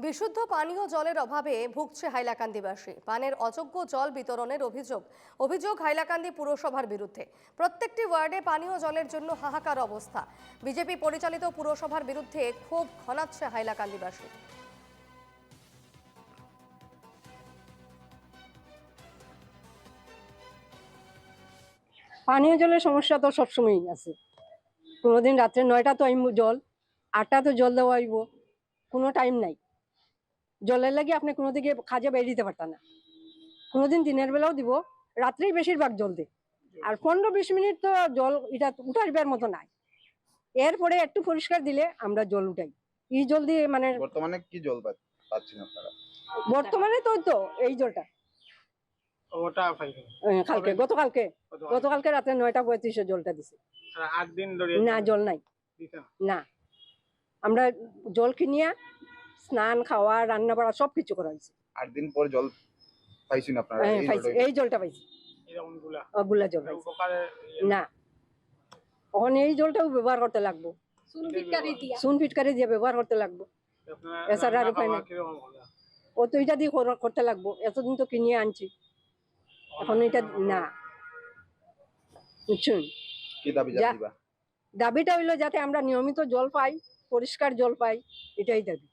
বিশুদ্ধ পানীয় জলের অভাবে ভুগছে হাইলাকান্দিবাসী। পানের অযোগ্য জল বিতরণের অভিযোগ হাইলাকান্দি পুরসভার বিরুদ্ধে। প্রত্যেকটি ওয়ার্ডে পানীয় জলের জন্য হাহাকার অবস্থা। বিজেপি পরিচালিত পুরসভার বিরুদ্ধে ক্ষোভ ঘনাচ্ছে হাইলাকান্দিবাসী। পানীয় জলের সমস্যা তো সবসময়ই আছে। কোনোদিন রাত্রে 9টা তো আইব জল, 8টা তো জল দেওয়া আইব, কোনো টাইম নাই। জলের লাগে আপনি কোনো দিকে কাজে বেরিয়ে দিতে পারতেন না। কোনোদিন দিনের বেলাও দিব, রাত্রেই বেশিরভাগ জল দেয়। আর 15-20 মিনিট তো জল এটা উঠাইবার মতো নাই। এরপরে একটু পরিষ্কার দিলে আমরা জল উঠাই। এই জল দিয়ে মানে বর্তমানে কি জল পাচ্ছেন আপনারা? বর্তমানে তো এই জলটা ওটা পাইবেন কালকে গতকালকে রাতে 9টা 35 জলটা দিছে। 8 দিন ধরে না জল নাই না। আমরা জল কিনিয়া স্নান খাওয়া রান্না বাড়া সবকিছু করা হয়েছে। 8 দিন পর জল পাইছেন আপনারা? এই জলটা পাইছি, এরকম গুলা জল পাইছি না। এখন এই জলটাও ব্যবহার করতে লাগবো, চুন ফিটকারি দিয়ে ব্যবহার করতে লাগবো। এছাড়া আর উপায় নাই। ও তো এটা দিয়ে করতে লাগবো। এতদিন তো কিনিয়ে আনছি, এখন এটা না। বুঝছেন কি দাবি জানাইবা? দাবিটা হইলো যাতে আমরা নিয়মিত জল পাই, পরিষ্কার জল পাই, এটাই দাবি।